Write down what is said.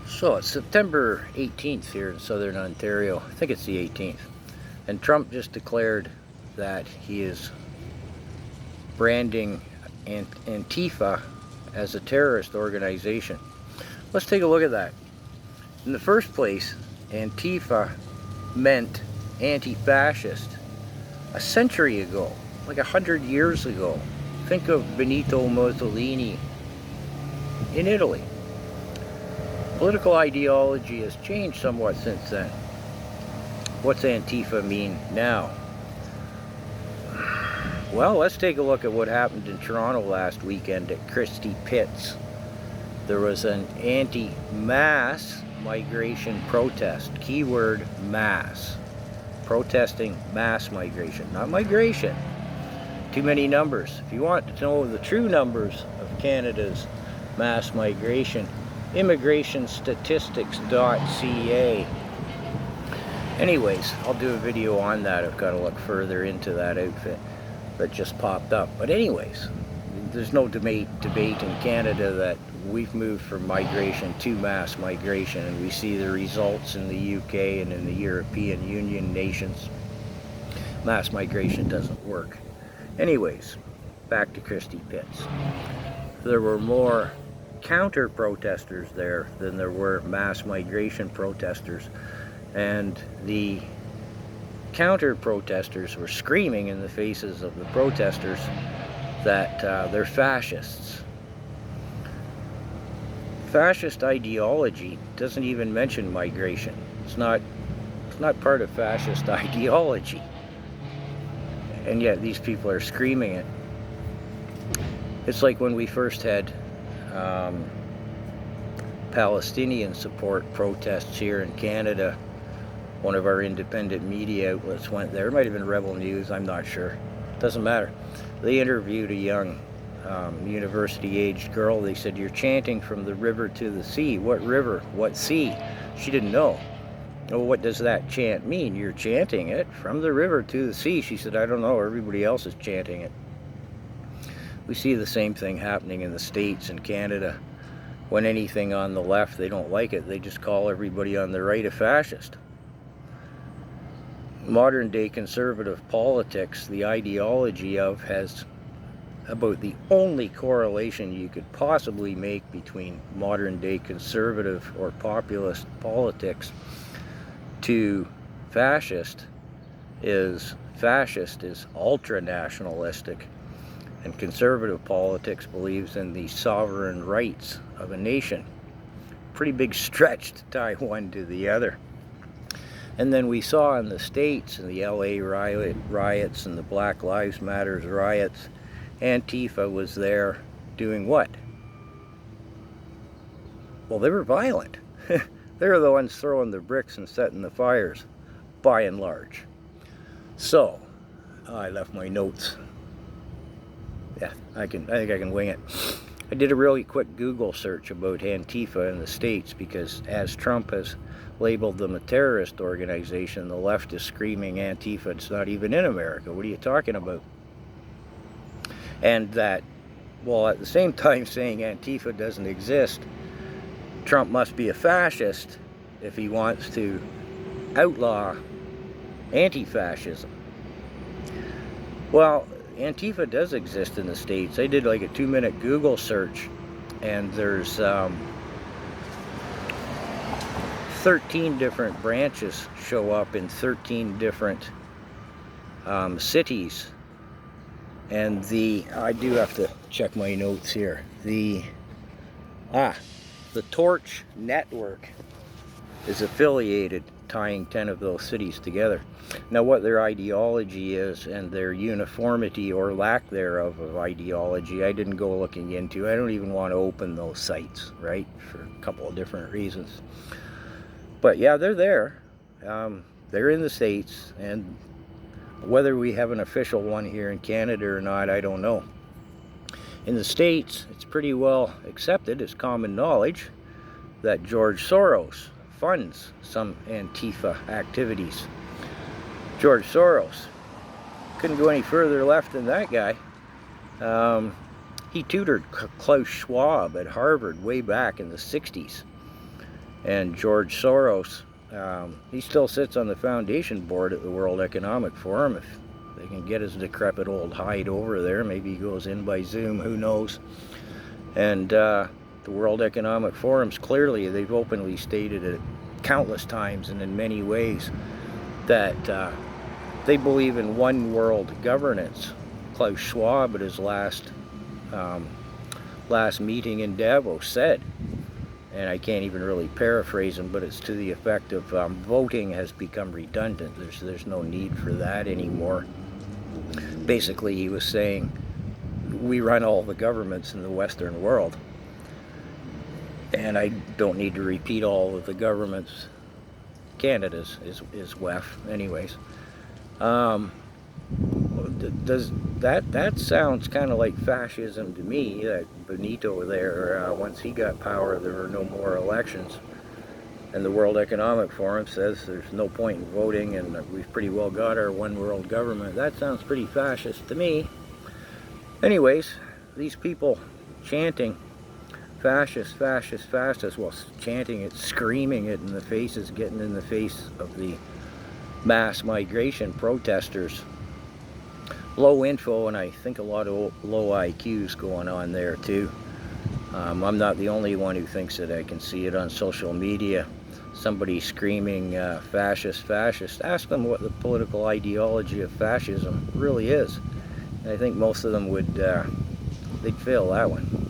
So it's September 18th here in southern Ontario. I think it's the 18th. And Trump just declared that he is branding ANTIFA as a terrorist organization. Let's take a look at that. In the first place, ANTIFA meant anti-fascist a century ago, like 100 years ago. Think of Benito Mussolini in Italy. Political ideology has changed somewhat since then. What's Antifa mean now? Well, let's take a look at what happened in Toronto last weekend at Christie Pitts. There was an anti-mass migration protest. Keyword mass. Protesting mass migration, not migration. Too many numbers. If you want to know the true numbers of Canada's mass migration, immigrationstatistics.ca. Anyways, I'll do a video on that. I've got to look further into that outfit that just popped up. But anyways, there's no debate in Canada that we've moved from migration to mass migration, and we see the results in the UK and in the European Union nations. Mass migration doesn't work. Anyways, back to Christie Pitts. There were more counter-protesters there than there were mass migration protesters, and the counter-protesters were screaming in the faces of the protesters that they're fascists. Fascist ideology doesn't even mention migration. It's not part of fascist ideology, and yet these people are screaming it. It's like when we first had Palestinian support protests here in Canada. One of our independent media outlets went there. It might have been Rebel News, I'm not sure. Doesn't matter. They interviewed a young university-aged girl. They said, "You're chanting from the river to the sea." What river? What sea? She didn't know. Oh, what does that chant mean? You're chanting it from the river to the sea. She said, "I don't know. Everybody else is chanting it." We see the same thing happening in the States and Canada. When anything on the left, they don't like it, they just call everybody on the right a fascist. Modern day conservative politics, the ideology of, has about the only correlation you could possibly make between modern day conservative or populist politics to fascist is ultra-nationalistic, and conservative politics believes in the sovereign rights of a nation. Pretty big stretch to tie one to the other. And then we saw in the States, in the LA riots and the Black Lives Matter riots, Antifa was there doing what? Well, they were violent. They were the ones throwing the bricks and setting the fires, by and large. So, I left my notes. Yeah, I think I can wing it. I did a really quick Google search about Antifa in the States, because as Trump has labeled them a terrorist organization, the left is screaming Antifa, it's not even in America. What are you talking about? And that, well, at the same time saying Antifa doesn't exist, Trump must be a fascist if he wants to outlaw anti-fascism. Well, Antifa does exist in the States. I did like a 2-minute Google search, and there's 13 different branches show up in 13 different cities. And I do have to check my notes here. The Torch Network is affiliated, tying 10 of those cities together. Now, what their ideology is and their uniformity or lack thereof of ideology, I didn't go looking into. I don't even want to open those sites, right, for a couple of different reasons. But yeah, they're there. They're in the States, and whether we have an official one here in Canada or not, I don't know. In the States, it's pretty well accepted as common knowledge that George Soros funds some Antifa activities. George Soros, couldn't go any further left than that guy. He tutored Klaus Schwab at Harvard way back in the 60s. And George Soros, he still sits on the foundation board at the World Economic Forum. If they can get his decrepit old hide over there, maybe he goes in by Zoom, who knows. And the World Economic Forum's clearly, they've openly stated it countless times and in many ways that they believe in one world governance. Klaus Schwab at his last meeting in Davos said, and I can't even really paraphrase him, but it's to the effect of voting has become redundant. There's no need for that anymore. Basically, he was saying, we run all the governments in the Western world, and I don't need to repeat all of the governments. Canada's is WEF, anyways. Does that sounds kind of like fascism to me? That Benito there, once he got power, there were no more elections, and the World Economic Forum says there's no point in voting, and we've pretty well got our one world government. That sounds pretty fascist to me. Anyways, these people chanting fascist, fascist, fascist, well, chanting it, screaming it in the faces, getting in the face of the mass migration protesters. Low info, and I think a lot of low IQs going on there too. I'm not the only one who thinks it. I can see it on social media. Somebody screaming fascist, fascist. Ask them what the political ideology of fascism really is. And I think most of them would, they'd fail that one.